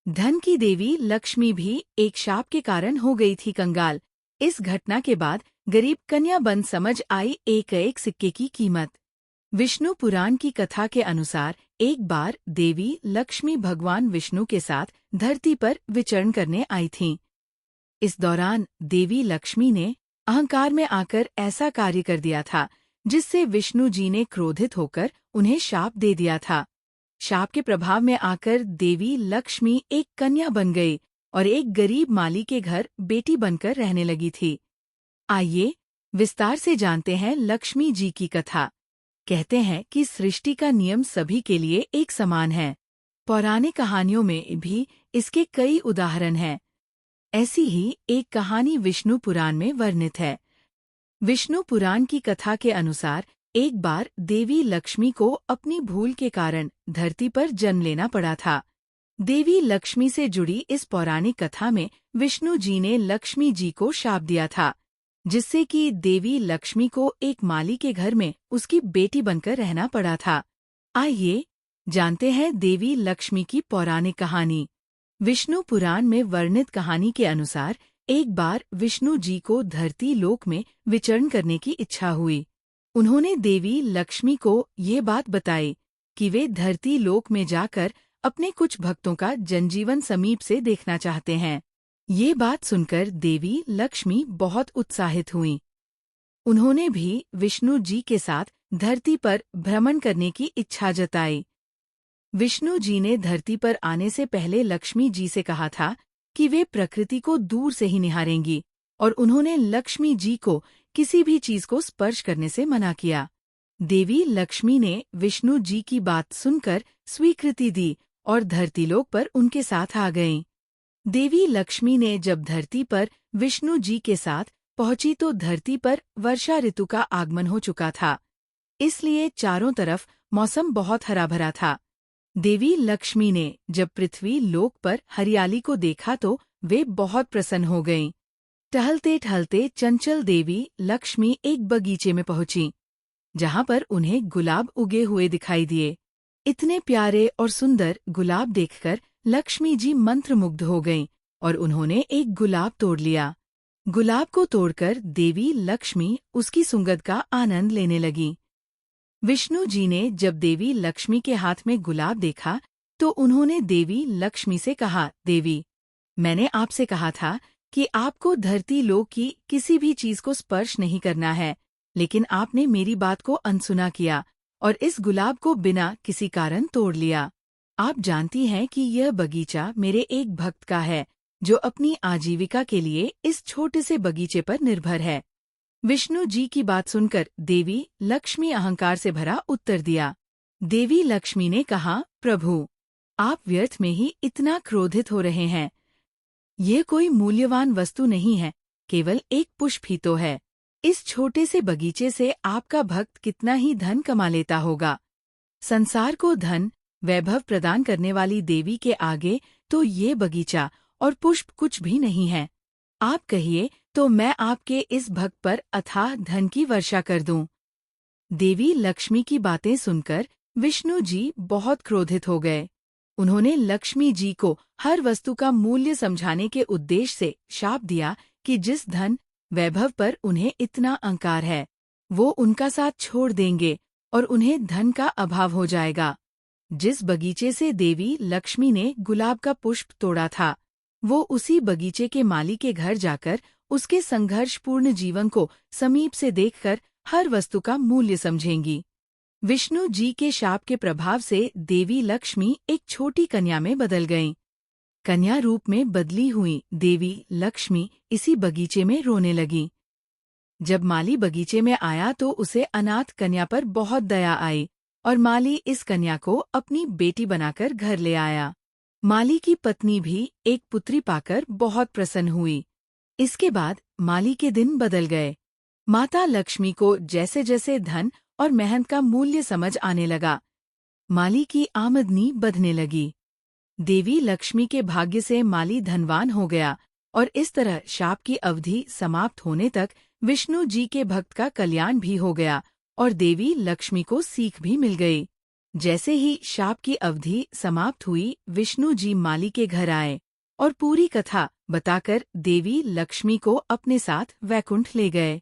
धन की देवी लक्ष्मी भी एक शाप के कारण हो गई थी कंगाल। इस घटना के बाद गरीब कन्या बन समझ आई एक एक सिक्के की कीमत। विष्णु पुराण की कथा के अनुसार एक बार देवी लक्ष्मी भगवान विष्णु के साथ धरती पर विचरण करने आई थीं। इस दौरान देवी लक्ष्मी ने अहंकार में आकर ऐसा कार्य कर दिया था जिससे विष्णु जी ने क्रोधित होकर उन्हें शाप दे दिया था। शाप के प्रभाव में आकर देवी लक्ष्मी एक कन्या बन गई और एक गरीब माली के घर बेटी बनकर रहने लगी थी। आइए विस्तार से जानते हैं लक्ष्मी जी की कथा। कहते हैं कि सृष्टि का नियम सभी के लिए एक समान है। पौराणिक कहानियों में भी इसके कई उदाहरण हैं। ऐसी ही एक कहानी विष्णु पुराण में वर्णित है। विष्णु पुराण की कथा के अनुसार एक बार देवी लक्ष्मी को अपनी भूल के कारण धरती पर जन्म लेना पड़ा था। देवी लक्ष्मी से जुड़ी इस पौराणिक कथा में विष्णु जी ने लक्ष्मी जी को शाप दिया था, जिससे कि देवी लक्ष्मी को एक माली के घर में उसकी बेटी बनकर रहना पड़ा था। आइए जानते हैं देवी लक्ष्मी की पौराणिक कहानी। विष्णु पुराण में वर्णित कहानी के अनुसार एक बार विष्णु जी को धरती लोक में विचरण करने की इच्छा हुई। उन्होंने देवी लक्ष्मी को ये बात बताई कि वे धरती लोक में जाकर अपने कुछ भक्तों का जनजीवन समीप से देखना चाहते हैं। ये बात सुनकर देवी लक्ष्मी बहुत उत्साहित हुईं। उन्होंने भी विष्णु जी के साथ धरती पर भ्रमण करने की इच्छा जताई। विष्णु जी ने धरती पर आने से पहले लक्ष्मी जी से कहा था कि वे प्रकृति को दूर से ही निहारेंगी और उन्होंने लक्ष्मी जी को किसी भी चीज को स्पर्श करने से मना किया। देवी लक्ष्मी ने विष्णु जी की बात सुनकर स्वीकृति दी और धरतीलोक पर उनके साथ आ गईं। देवी लक्ष्मी ने जब धरती पर विष्णु जी के साथ पहुंची तो धरती पर वर्षा ऋतु का आगमन हो चुका था, इसलिए चारों तरफ मौसम बहुत हरा भरा था। देवी लक्ष्मी ने जब पृथ्वी लोक पर हरियाली को देखा तो वे बहुत प्रसन्न हो गईं। टहलते टहलते चंचल देवी लक्ष्मी एक बगीचे में पहुंची, जहां पर उन्हें गुलाब उगे हुए दिखाई दिए। इतने प्यारे और सुंदर गुलाब देखकर लक्ष्मी जी मंत्रमुग्ध हो गईं और उन्होंने एक गुलाब तोड़ लिया। गुलाब को तोड़कर देवी लक्ष्मी उसकी सुगंध का आनंद लेने लगीं। विष्णु जी ने जब देवी लक्ष्मी के हाथ में गुलाब देखा तो उन्होंने देवी लक्ष्मी से कहा, देवी, मैंने आपसे कहा था कि आपको धरती लोक की किसी भी चीज को स्पर्श नहीं करना है, लेकिन आपने मेरी बात को अनसुना किया और इस गुलाब को बिना किसी कारण तोड़ लिया। आप जानती हैं कि यह बगीचा मेरे एक भक्त का है, जो अपनी आजीविका के लिए इस छोटे से बगीचे पर निर्भर है। विष्णु जी की बात सुनकर देवी लक्ष्मी अहंकार से भरा उत्तर दिया। देवी लक्ष्मी ने कहा, प्रभु, आप व्यर्थ में ही इतना क्रोधित हो रहे हैं। यह कोई मूल्यवान वस्तु नहीं है, केवल एक पुष्प ही तो है। इस छोटे से बगीचे से आपका भक्त कितना ही धन कमा लेता होगा। संसार को धन वैभव प्रदान करने वाली देवी के आगे तो ये बगीचा और पुष्प कुछ भी नहीं है। आप कहिए तो मैं आपके इस भक्त पर अथाह धन की वर्षा कर दूं। देवी लक्ष्मी की बातें सुनकर विष्णु जी बहुत क्रोधित हो गए। उन्होंने लक्ष्मी जी को हर वस्तु का मूल्य समझाने के उद्देश्य से शाप दिया कि जिस धन वैभव पर उन्हें इतना अहंकार है, वो उनका साथ छोड़ देंगे और उन्हें धन का अभाव हो जाएगा। जिस बगीचे से देवी लक्ष्मी ने गुलाब का पुष्प तोड़ा था, वो उसी बगीचे के माली के घर जाकर उसके संघर्षपूर्ण जीवन को समीप से देखकर हर वस्तु का मूल्य समझेंगी। विष्णु जी के शाप के प्रभाव से देवी लक्ष्मी एक छोटी कन्या में बदल गईं। कन्या रूप में बदली हुई देवी लक्ष्मी इसी बगीचे में रोने लगी। जब माली बगीचे में आया तो उसे अनाथ कन्या पर बहुत दया आई और माली इस कन्या को अपनी बेटी बनाकर घर ले आया। माली की पत्नी भी एक पुत्री पाकर बहुत प्रसन्न हुई। इसके बाद माली के दिन बदल गए। माता लक्ष्मी को जैसे जैसे धन और मेहनत का मूल्य समझ आने लगा, माली की आमदनी बढ़ने लगी। देवी लक्ष्मी के भाग्य से माली धनवान हो गया और इस तरह शाप की अवधि समाप्त होने तक विष्णु जी के भक्त का कल्याण भी हो गया और देवी लक्ष्मी को सीख भी मिल गई। जैसे ही शाप की अवधि समाप्त हुई, विष्णु जी माली के घर आए और पूरी कथा बताकर देवी लक्ष्मी को अपने साथ वैकुंठ ले गए।